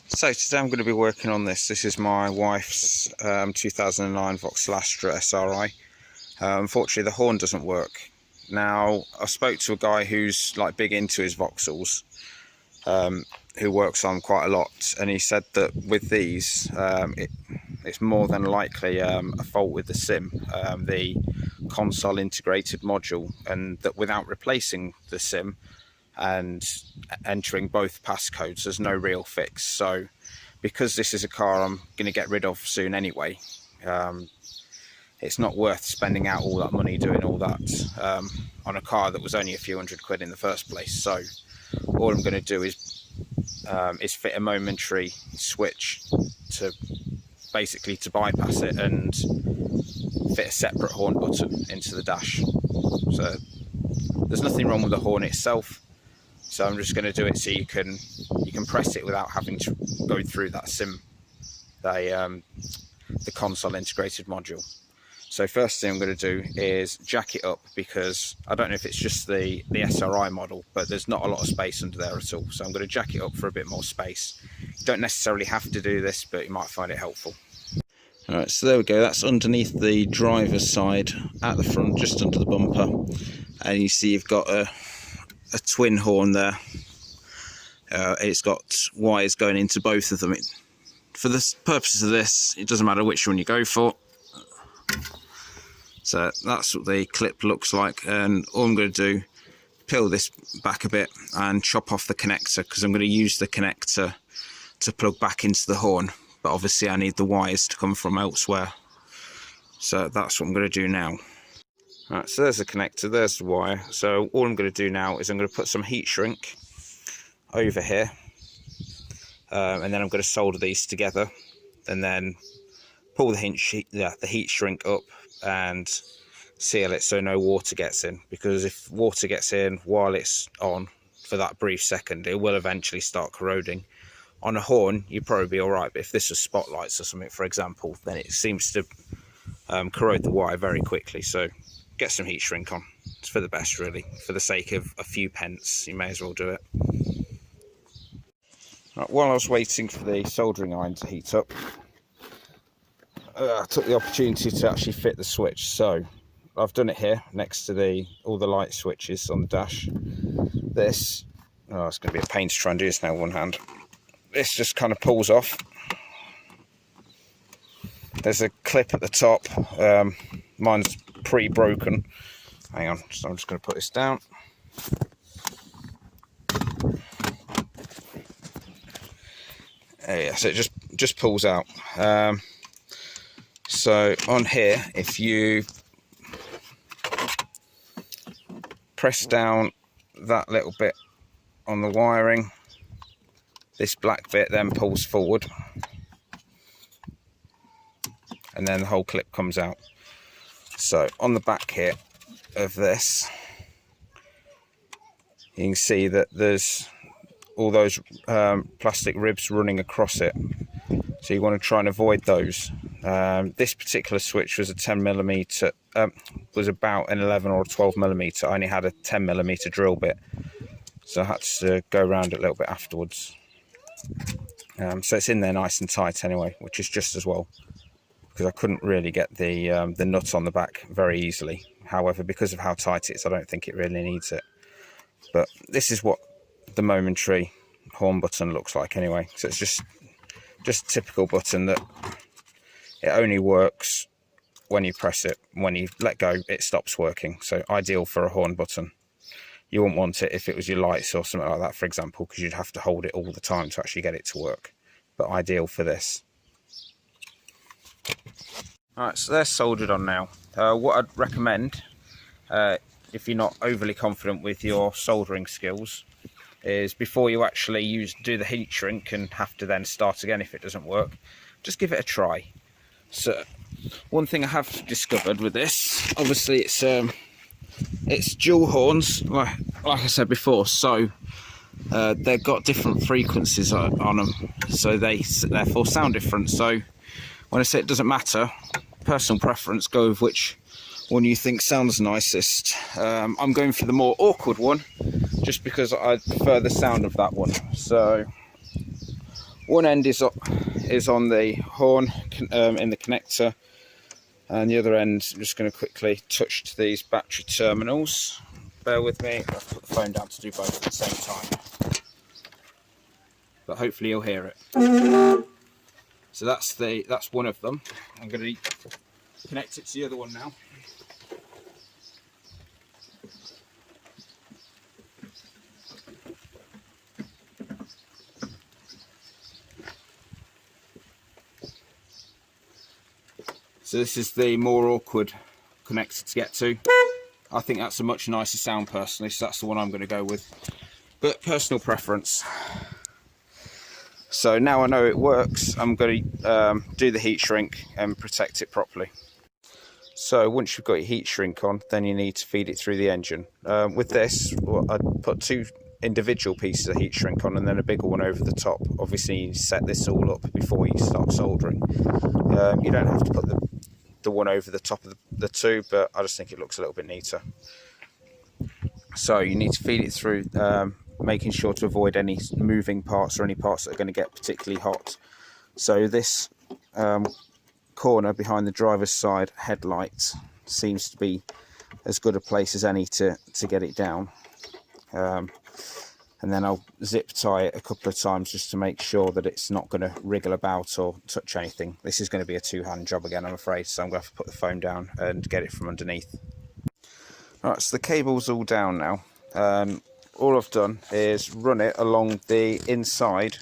So today I'm going to be working on this. This is my wife's 2009 Vauxhall Astra SRI. Unfortunately the horn doesn't work. Now I spoke to a guy who's like big into his Vauxhalls, who works on quite a lot, and he said that with these it's more than likely a fault with the SIM, the console integrated module, and that without replacing the SIM and entering both passcodes, there's no real fix. So because this is a car I'm going to get rid of soon anyway, it's not worth spending out all that money doing all that on a car that was only a few hundred quid in the first place. So all I'm going to do is fit a momentary switch to basically to bypass it, and fit a separate horn button into the dash. So there's nothing wrong with the horn itself, so I'm just going to do it so you can press it without having to go through that SIM, the console integrated module. So first thing I'm going to do is jack it up, because I don't know if it's just the SRI model, but there's not a lot of space under there at all. So I'm going to jack it up for a bit more space. You don't necessarily have to do this, but you might find it helpful. Alright, so there we go. That's underneath the driver's side at the front, just under the bumper. And you see you've got a twin horn there. It's got wires going into both of them. For the purposes of this, it doesn't matter which one you go for. So that's what the clip looks like, and all I'm going to do, peel this back a bit and chop off the connector, because I'm going to use the connector to plug back into the horn, but obviously I need the wires to come from elsewhere. So that's what I'm going to do now. Right, so there's the connector, there's the wire. So all I'm going to do now is I'm going to put some heat shrink over here, and then I'm going to solder these together, and then pull the heat shrink up and seal it so no water gets in, because if water gets in while it's on for that brief second, it will eventually start corroding. On a horn you'd probably be alright, but if this was spotlights or something, for example, then it seems to corrode the wire very quickly. So get some heat shrink on. It's for the best, really. For the sake of a few pence, you may as well do it. Right, while I was waiting for the soldering iron to heat up, I took the opportunity to actually fit the switch. So I've done it here next to all the light switches on the dash. This, it's going to be a pain to try and do this now with one hand. This just kind of pulls off. There's a clip at the top. Mine's pre-broken. Hang on, so I'm just going to put this down. Yeah, so it just pulls out. So on here, if you press down that little bit on the wiring, this black bit then pulls forward, and then the whole clip comes out. So on the back here of this, you can see that there's all those plastic ribs running across it. So you want to try and avoid those. This particular switch was a 10mm, was about an 11 or a 12mm. I only had a 10mm drill bit, so I had to go around it a little bit afterwards. So it's in there nice and tight anyway, which is just as well, because I couldn't really get the nut on the back very easily. However, because of how tight it is, I don't think it really needs it. But this is what the momentary horn button looks like anyway. So it's just a typical button that it only works when you press it. When you let go, it stops working. So ideal for a horn button. You wouldn't want it if it was your lights or something like that, for example, because you'd have to hold it all the time to actually get it to work. But ideal for this. Alright, so they're soldered on now. What I'd recommend, if you're not overly confident with your soldering skills, is before you actually do the heat shrink and have to then start again if it doesn't work, just give it a try. So one thing I have discovered with this, obviously it's dual horns, like I said before, so they've got different frequencies on them, so they therefore sound different. So when I say it doesn't matter, personal preference, go with which one you think sounds nicest. I'm going for the more awkward one, just because I prefer the sound of that one. So One end is on the horn in the connector, and the other end I'm just going to quickly touch to these battery terminals. Bear with me, I'll put the phone down to do both at the same time, but hopefully you'll hear it. So that's one of them. I'm going to connect it to the other one now. So this is the more awkward connector to get to. I think that's a much nicer sound personally, so that's the one I'm going to go with. But personal preference. So now I know it works, I'm going to do the heat shrink and protect it properly. So once you've got your heat shrink on, then you need to feed it through the engine. With this, I'd put 2 individual pieces of heat shrink on and then a bigger one over the top. Obviously you set this all up before you start soldering. You don't have to put the one over the top of the 2, but I just think it looks a little bit neater. So you need to feed it through, making sure to avoid any moving parts or any parts that are going to get particularly hot. So this corner behind the driver's side headlight seems to be as good a place as any to get it down. And then I'll zip tie it a couple of times just to make sure that it's not going to wriggle about or touch anything. This is going to be a 2-hand job again, I'm afraid, so I'm going to have to put the phone down and get it from underneath. Alright, so the cable's all down now. All I've done is run it along the inside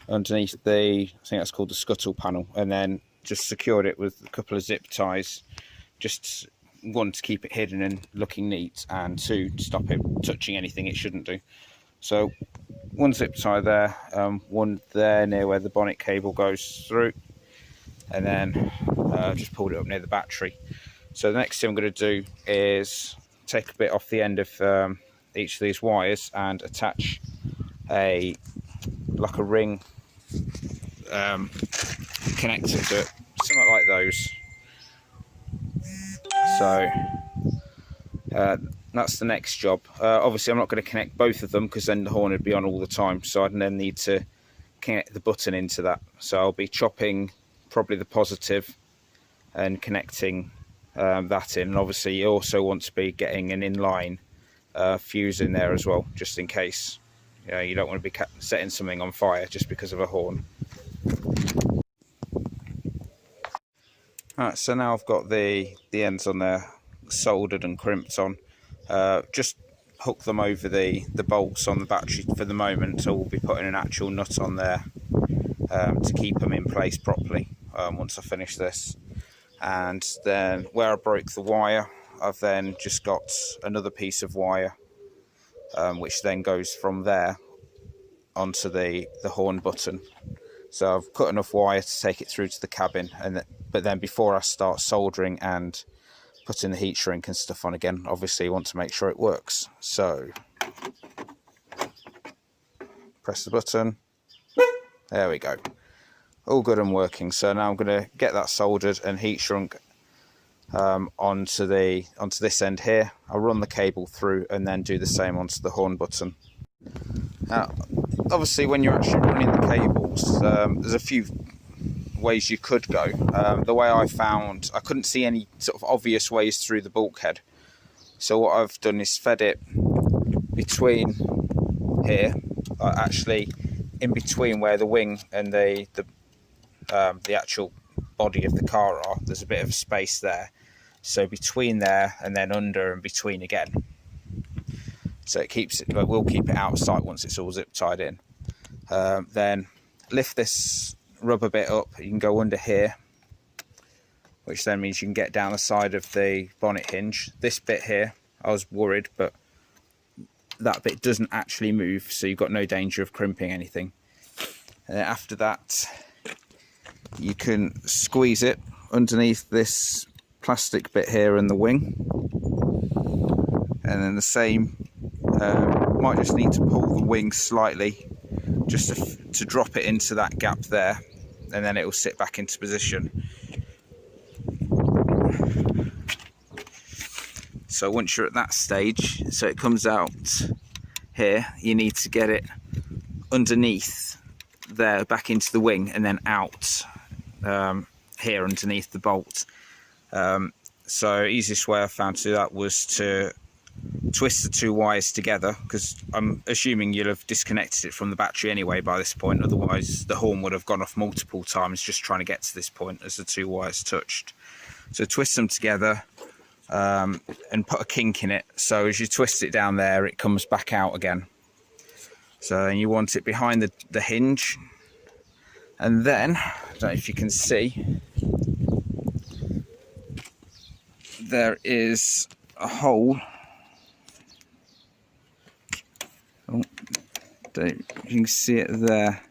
underneath the, I think that's called the scuttle panel, and then just secured it with a couple of zip ties, just 1 to keep it hidden and looking neat, and 2 to stop it touching anything it shouldn't do. So 1 zip tie there, 1 there near where the bonnet cable goes through, and then just pulled it up near the battery. So the next thing I'm going to do is take a bit off the end of each of these wires and attach like a ring connector to it, something like those. So that's the next job. Obviously I'm not going to connect both of them because then the horn would be on all the time, so I'd then need to connect the button into that. So I'll be chopping probably the positive and connecting that in, and obviously you also want to be getting an inline fuse in there as well, just in case. You don't want to be setting something on fire just because of a horn. Alright, so now I've got the ends on there soldered and crimped on. Just hook them over the bolts on the battery for the moment, so we'll be putting an actual nut on there to keep them in place properly once I finish this. And then where I broke the wire, I've then just got another piece of wire which then goes from there onto the horn button. So I've cut enough wire to take it through to the cabin, but then before I start soldering and putting the heat shrink and stuff on again, obviously you want to make sure it works. So press the button, there we go, all good and working. So now I'm going to get that soldered and heat shrunk onto this end here. I'll run the cable through and then do the same onto the horn button. Now obviously when you're actually running the cables, there's a few ways you could go. The way I found, I couldn't see any sort of obvious ways through the bulkhead, so what I've done is fed it between here, actually in between where the wing and the actual body of the car are. There's a bit of space there, so between there and then under and between again, so it keeps it, but we'll keep it out of sight once it's all zip tied in. Then lift this rubber bit up, you can go under here, which then means you can get down the side of the bonnet hinge. This bit here, I was worried, but that bit doesn't actually move, so you've got no danger of crimping anything. And then after that, you can squeeze it underneath this plastic bit here in the wing, and then the same, might just need to pull the wing slightly just to drop it into that gap there, and then it will sit back into position. So once you're at that stage, so it comes out here, you need to get it underneath there back into the wing and then out here underneath the bolt. So easiest way I found to do that was to twist the two wires together, because I'm assuming you'll have disconnected it from the battery anyway by this point, otherwise the horn would have gone off multiple times just trying to get to this point as the two wires touched. So twist them together and put a kink in it, so as you twist it down there it comes back out again. So you want it behind the hinge, and then I don't know if you can see, there is a hole. Oh, you can see it there.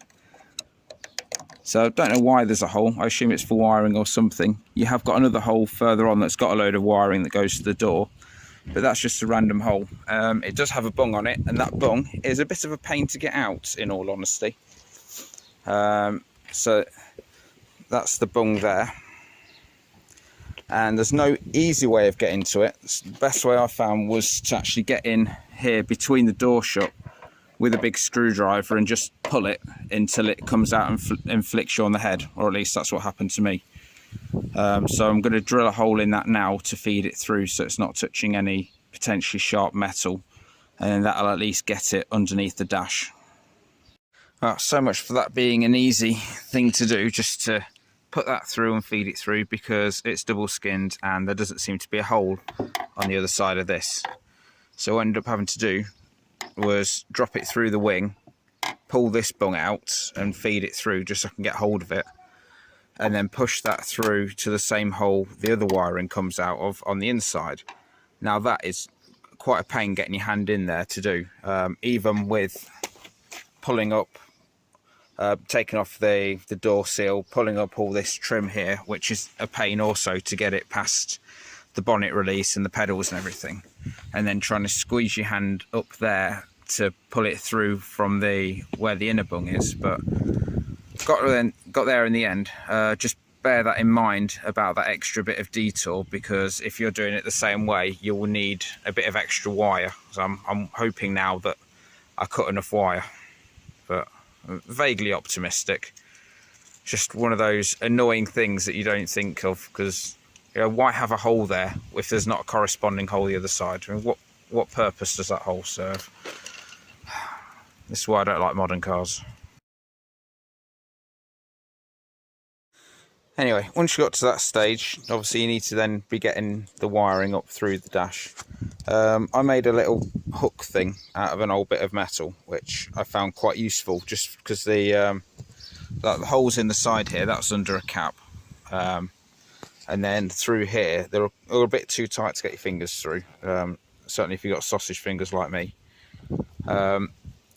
So I don't know why there's a hole. I assume it's for wiring or something. You have got another hole further on that's got a load of wiring that goes to the door, but that's just a random hole. It does have a bung on it, and that bung is a bit of a pain to get out, in all honesty. So that's the bung there. And there's no easy way of getting to it. The best way I found was to actually get in here between the door shut with a big screwdriver and just pull it until it comes out and flicks you on the head, or at least that's what happened to me. So I'm going to drill a hole in that now to feed it through so it's not touching any potentially sharp metal, and then that'll at least get it underneath the dash. Well, so much for that being an easy thing to do, just to put that through and feed it through, because it's double skinned and there doesn't seem to be a hole on the other side of this. So what I ended up having to do was drop it through the wing, pull this bung out and feed it through just so I can get hold of it, and then push that through to the same hole the other wiring comes out of on the inside. Now that is quite a pain getting your hand in there to do, even with pulling up, taking off the door seal, pulling up all this trim here, which is a pain also to get it past the bonnet release and the pedals and everything, and then trying to squeeze your hand up there to pull it through from where the inner bung is. But got there in the end. Just bear that in mind about that extra bit of detour, because if you're doing it the same way you will need a bit of extra wire. So I'm hoping now that I cut enough wire, but I'm vaguely optimistic. Just one of those annoying things that you don't think of, because why have a hole there if there's not a corresponding hole the other side? I mean, what purpose does that hole serve? This is why I don't like modern cars. Anyway, once you got to that stage, obviously you need to then be getting the wiring up through the dash. I made a little hook thing out of an old bit of metal, which I found quite useful, just because the holes in the side here, that's under a cap. And then through here, they're a bit too tight to get your fingers through, certainly if you've got sausage fingers like me.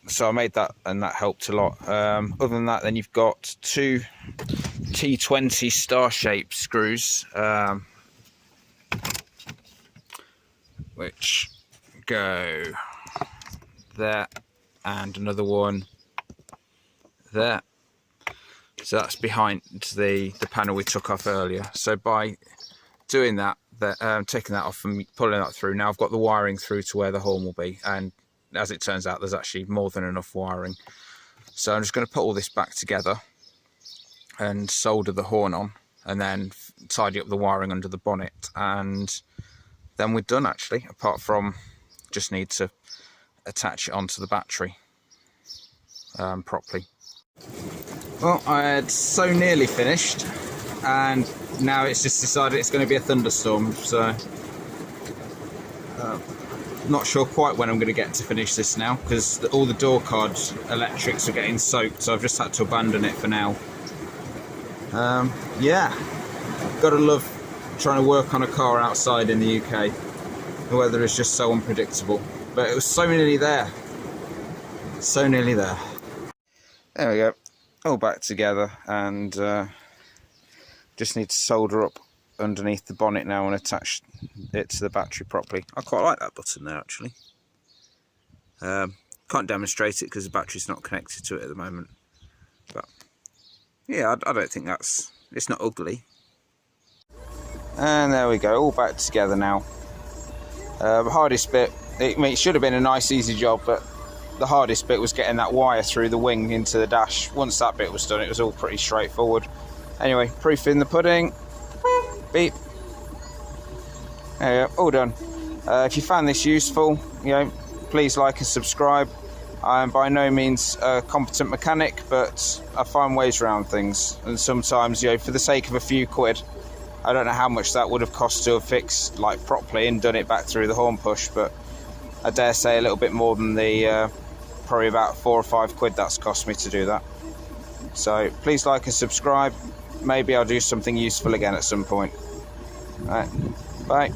So I made that, and that helped a lot. Other than that, then you've got two T20 star-shaped screws, which go there, and another one there. So that's behind the panel we took off earlier. So by doing that, taking that off and pulling that through, now I've got the wiring through to where the horn will be, and as it turns out there's actually more than enough wiring. So I'm just going to put all this back together and solder the horn on, and then tidy up the wiring under the bonnet, and then we're done actually, apart from just need to attach it onto the battery properly. Well, I had so nearly finished, and now it's just decided it's going to be a thunderstorm, so not sure quite when I'm going to get to finish this now, because all the door card electrics are getting soaked, so I've just had to abandon it for now. Yeah, gotta love trying to work on a car outside in the UK. The weather is just so unpredictable, but it was so nearly there. So nearly there. There we go, all back together, and just need to solder up underneath the bonnet now and attach it to the battery properly. I quite like that button there actually. Can't demonstrate it because the battery's not connected to it at the moment, but yeah, I don't think it's not ugly. And there we go, all back together now. The hardest bit, it should have been a nice easy job, but the hardest bit was getting that wire through the wing into the dash. Once that bit was done, it was all pretty straightforward. Anyway, proof in the pudding. Beep. There you go, all done. If you found this useful, please like and subscribe. I'm by no means a competent mechanic, but I find ways around things. And sometimes, for the sake of a few quid, I don't know how much that would have cost to have fixed properly and done it back through the horn push, but I dare say a little bit more than the probably about 4 or 5 quid that's cost me to do that. So please like and subscribe. Maybe I'll do something useful again at some point. All right, bye.